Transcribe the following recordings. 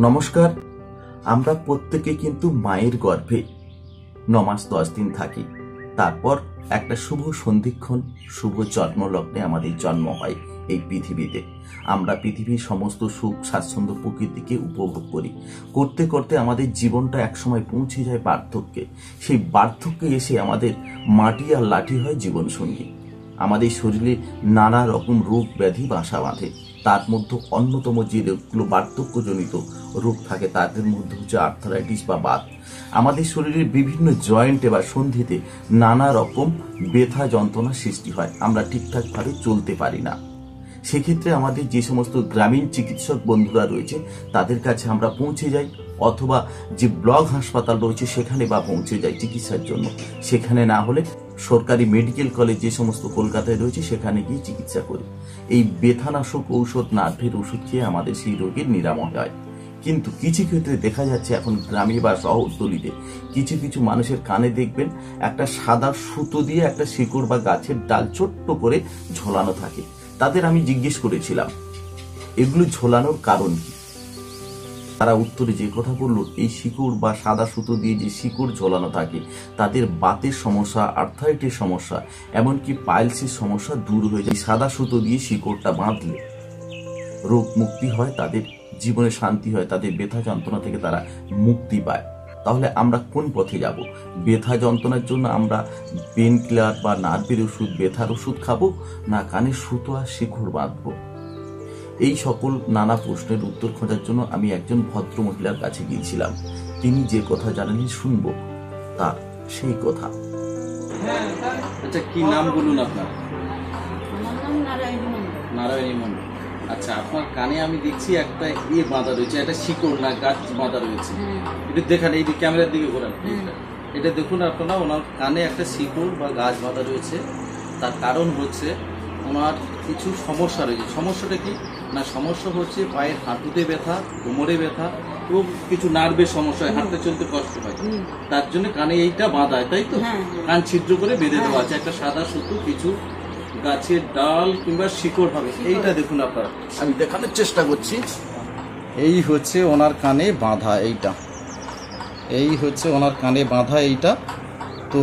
নমস্কার। আমরা প্রত্যেকে কিন্তু মায়ের গর্ভে 9 মাস 10 দিন থাকি। তারপর একটা শুভ সন্ধিক্ষণ, শুভ জন্মলগ্নে আমাদের জন্ম হয় এই পৃথিবীতে। আমরা পৃথিবীর সমস্ত সুখ স্বাচ্ছন্দ্য প্রকৃতিকে উপভোগ করি। করতে করতে আমাদের জীবনটা একসময় পৌঁছে যায় বার্ধক্যে। সেই বার্ধক্যে এসে আমাদের মাটি আর লাঠি হয় জীবনসঙ্গী। আমাদের শরীরে নানা রকম রোগ ব্যাধি বাসা বাঁধে। তার মধ্যে অন্যতম যে রোগগুলো বার্ধক্যজনিত রোগ থাকে তাদের মধ্যে হচ্ছে আর্থারাইটিস বা বাত। আমাদের শরীরের বিভিন্ন জয়েন্টে বা সন্ধিতে নানা রকম ব্যথা যন্ত্রণা সৃষ্টি হয়। আমরা ঠিকঠাকভাবে চলতে পারি না। সেক্ষেত্রে আমাদের যে সমস্ত গ্রামীণ চিকিৎসক বন্ধুরা রয়েছে তাদের কাছে আমরা পৌঁছে যাই, অথবা যে ব্লক হাসপাতাল রয়েছে সেখানে বা পৌঁছে যাই চিকিৎসার জন্য। সেখানে না হলে সরকারি মেডিকেল কলেজ যে সমস্ত কলকাতায় রয়েছে সেখানে গিয়ে চিকিৎসা করি। এই ব্যথানাশক ঔষধ, নার্ভের ওষুধ খেয়ে আমাদের সেই রোগের নিরাময় হয়। কিন্তু কিছু ক্ষেত্রে দেখা যাচ্ছে এখন গ্রামে বা শহরতলিতে কিছু কিছু মানুষের কানে দেখবেন একটা সাদা সুতো দিয়ে একটা শিকড় বা গাছের ডাল ছোট্ট করে ঝোলানো থাকে। তাদের আমি জিজ্ঞেস করেছিলাম এগুলো ঝোলানোর কারণ কি। তারা উত্তরে যে কথা বলল, এই শিকড় বা সাদা সুতো দিয়ে যে শিকড় ঝোলানো থাকে তাদের বাতের সমস্যা, আর্থারাইটিস সমস্যা, এমনকি পাইলসের সমস্যা দূর হয়ে যায়। সাদা সুতো দিয়ে শিকড়টা বাঁধলে রোগ মুক্তি হয়, তাদের জীবনে শান্তি হয়, তাদের ব্যথা যন্ত্রণা থেকে তারা মুক্তি পায়। তাহলে আমরা কোন পথে যাব? ব্যথা যন্ত্রণার জন্য আমরা পেন কিলার বা নার্ভের ওষুধ, ব্যথার ওষুধ খাবো, না কানে সুতো আর শিকড় বাঁধবো? এই সকল নানা প্রশ্নের উত্তর খোঁজার জন্য আমি একজন ভদ্র মহিলার কাছে গিয়েছিলাম। তিনি যে কথা জানালেন শুনবো, তা সেই কথা। আচ্ছা, কি নাম বলুন আপনার? নারায়ণী মন্ডল। আচ্ছা, আপনার কানে আমি দেখছি একটা বাঁধা রয়েছে, একটা শিকড় না গাছ বাঁধা রয়েছে। এটা দেখান, এই ক্যামেরার দিকে ঘোরান। এটা দেখুন আপনারা, ওনার কানে একটা শিকড় বা গাছ বাঁধা রয়েছে। তার কারণ হচ্ছে ওনার কিছু সমস্যা রয়েছে। সমস্যাটা কি না, সমস্যা হচ্ছে পায়ের হাঁটুতে ব্যথা, কোমরে ব্যথা এবং কিছু নার্ভের সমস্যা হয়, হাঁটতে চলতে কষ্ট হয়। তার জন্য কানে এইটা বাঁধায়, তাই তো? কান ছিদ্র করে বেঁধে দেওয়া আছে, একটা সাদা সুতো, কিছু গাছের ডাল কিংবা শিকড় হবে। এইটা দেখুন আপনারা, আমি দেখানোর চেষ্টা করছি। এই হচ্ছে ওনার কানে বাঁধা, এইটা এই হচ্ছে ওনার কানে বাঁধা এইটা। তো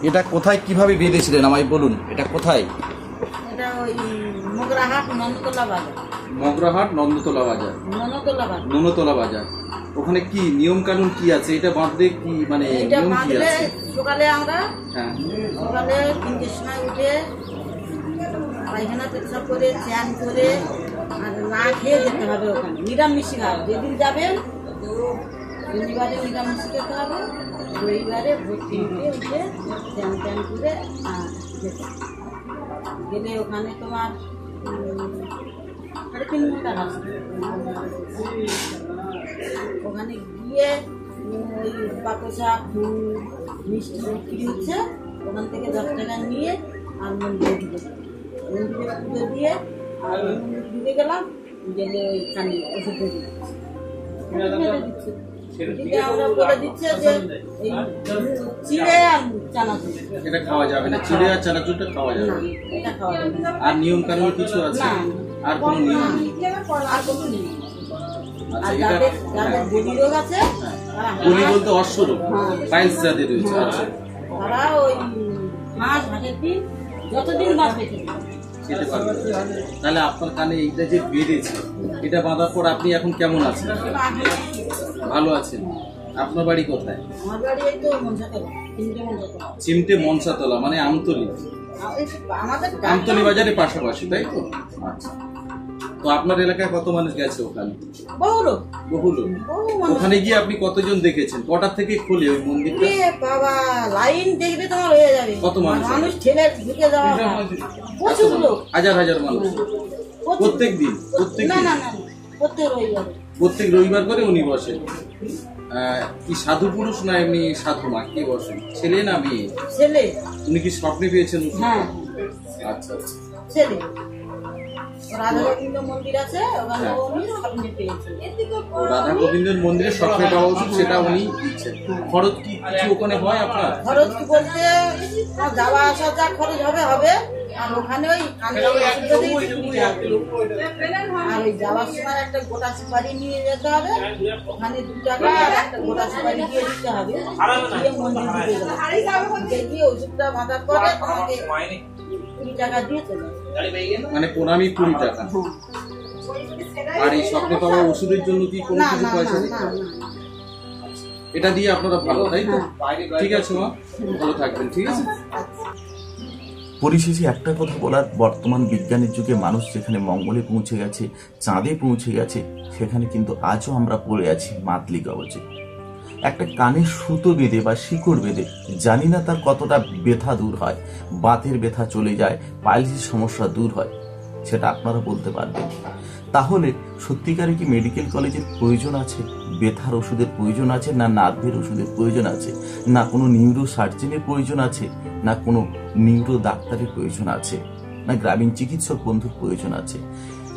এটা কোথায় কিভাবে বেঁধেছিলেন আমায় বলুন, এটা কোথায়? মগরাহাট নন্দতলা বাজার। মগরাহাট নন্দতলা বাজার, ননতলা বাজার। ওখানে কি নিয়ম কানুন কি আছে? এটা বাঁধলে কি মানে নিয়ম কি আছে? সকালে আমরা সকালে 3টের সময় উঠে পায়খানা পেশাব করে চ্যান করে আর না খেয়ে যেতে হবে। ওখানে নিরামিষ খাবে। যেদিন যাবেন শনিবারে নিরামিষ খেতে হবে, রবিবারে ভোর 3টে উঠে চ্যান চ্যান করে যেতে গেলে ওখানে তোমার 3.5 ঘন্টা রাস্তা। ওখানে গিয়ে ওই বাতাসা মিষ্টি বিক্রি হচ্ছে, ওখান থেকে 10 টাকা নিয়ে আর মন্দিরে ঢুকে পুজো দিয়ে আর মন্দির ঢুকে গেলাম, গেলে ওই কানে ওষুধ দিচ্ছে। আমরা বলে দিচ্ছে যে এই চিড়ে আর চানাচুর এটা খাওয়া যাবে না, চিড়ে আর চানাচুরটা খাওয়া যাবে না, এটা খাওয়া যাবে না। আর নিয়ম কানুন কিছু আছে? আর কোনো নিয়ম নেই। আর কোনো নেই। আচ্ছা, আর যাদের বলি রোগ আছে, বলি বলতে অশ্বরোগ, পাইলস যাদের রয়েছে, আচ্ছা, তারা ওই মাসের দিন যতদিন বাঁচবে খেতে পারবে। তাহলে আপনার কানে এইটা যে বেঁধেছে, এটা বাঁধার পর আপনি এখন কেমন আছেন? ভালো আছেন। আপনার বাড়ি কোথায়? আমার বাড়ি এই তো মনসাতলা, চিমটে মনসাতলা, মানে আমতলি, আমতলি বাজারের পাশাপাশি, তাই তো? আচ্ছা, তো আপনার এলাকায় কত মানুষ গেছে ওখানে? বহু লোক। ওখানে গিয়ে আপনি কতজন দেখেছেন? কটার থেকে খোলে ওই মন্দিরটা? বাবা, লাইন দেখবে তোমার হয়ে যাবে। কত মানুষ ঠেলে ঢুকে যাওয়া, প্রচুর লোক, হাজার হাজার মানুষ প্রত্যেক দিন। না প্রত্যেক রবিবার করে উনি বসেন। কি সাধু পুরুষ না এমনি সাধু মা, কে বসেন? ছেলে না মেয়ে? ছেলে। উনি কি স্বপ্নে পেয়েছেন? হ্যাঁ, আচ্ছা আচ্ছা, ছেলে। রাধা গোবিন্দ মন্দির আছে, ওখানে উনি স্বপ্নে পেয়েছেন। রাধা গোবিন্দের মন্দিরে স্বপ্নে পাওয়া উচিত, সেটা উনি দিচ্ছেন। খরচ কি কিছু ওখানে হয় আপনার? খরচ কি বলতে যাওয়া আসা যা খরচ হবে হবে, আর ওখানে ওই কানের ওষুধটা দিয়েছে 20 টাকা। আর ওই যাওয়ার সময় একটা গোটা সুপারি নিয়ে যেতে হবে, ওখানে 2 টাকা আর একটা গোটা সুপারি দিয়ে দিতে হবে, দিয়ে মন্দির দিতে যাবে, গিয়ে ওষুধটা বাঁধার পরে তোমাকে 20 টাকা দিয়ে চলে যাবে। মানে প্রণামী 20 টাকা। আর এই স্বপ্নে পাওয়া ওষুধের জন্য কি কোনো না কিছু না পয়সা না নেই? না না। এটা দিয়ে আপনারা ভালো, তাই তো? ঠিক আছে মা, ভালো থাকবেন, ঠিক আছে। পরিশেষে একটা কথা বলার, বর্তমান বিজ্ঞানের যুগে মানুষ যেখানে মঙ্গলে পৌঁছে গেছে, চাঁদে পৌঁছে গেছে, সেখানে কিন্তু আজও আমরা পড়ে আছি মাতলি কবচে। একটা কানের সুতো বেঁধে বা শিকড় বেঁধে, জানি না তার কতটা ব্যথা দূর হয়, বাতের ব্যথা চলে যায়, পাইলসের সমস্যা দূর হয়, সেটা আপনারা বলতে পারবেন। তাহলে সত্যিকারে কি মেডিকেল কলেজের প্রয়োজন আছে? ব্যথার ওষুধের প্রয়োজন আছে না নার্ভের ওষুধের প্রয়োজন আছে, না কোনো নিউরো সার্জনের প্রয়োজন আছে, না কোনো নিউরো ডাক্তারের প্রয়োজন আছে, না গ্রামীণ চিকিৎসক বন্ধুর প্রয়োজন আছে?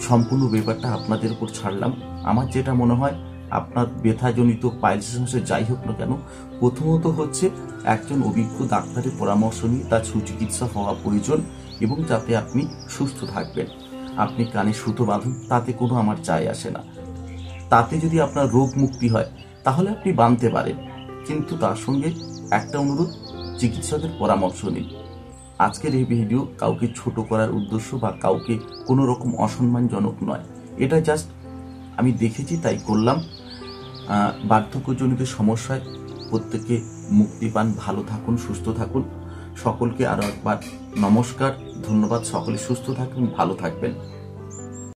সম্পূর্ণ ব্যাপারটা আপনাদের উপর ছাড়লাম। আমার যেটা মনে হয়, আপনার ব্যথাজনিত পাইলসের সমস্যা যাই হোক না কেন, প্রথমত হচ্ছে একজন অভিজ্ঞ ডাক্তারের পরামর্শ নিয়ে তার সুচিকিৎসা হওয়া প্রয়োজন, এবং যাতে আপনি সুস্থ থাকবেন। আপনি কানে সুতো বাঁধুন, তাতে কোনো আমার যায় আসে না। তাতে যদি আপনার রোগ মুক্তি হয় তাহলে আপনি বাঁধতে পারেন, কিন্তু তার সঙ্গে একটা অনুরোধ, চিকিৎসকের পরামর্শ নিন। আজকের এই ভিডিও কাউকে ছোট করার উদ্দেশ্য বা কাউকে কোনো রকম অসম্মানজনক নয়, এটা জাস্ট আমি দেখেছি তাই করলাম। বার্ধক্যজনিত সমস্যায় প্রত্যেকে মুক্তি পান, ভালো থাকুন, সুস্থ থাকুন। সকলকে আরও একবার নমস্কার, ধন্যবাদ। সকলে সুস্থ থাকুন, ভালো থাকবেন।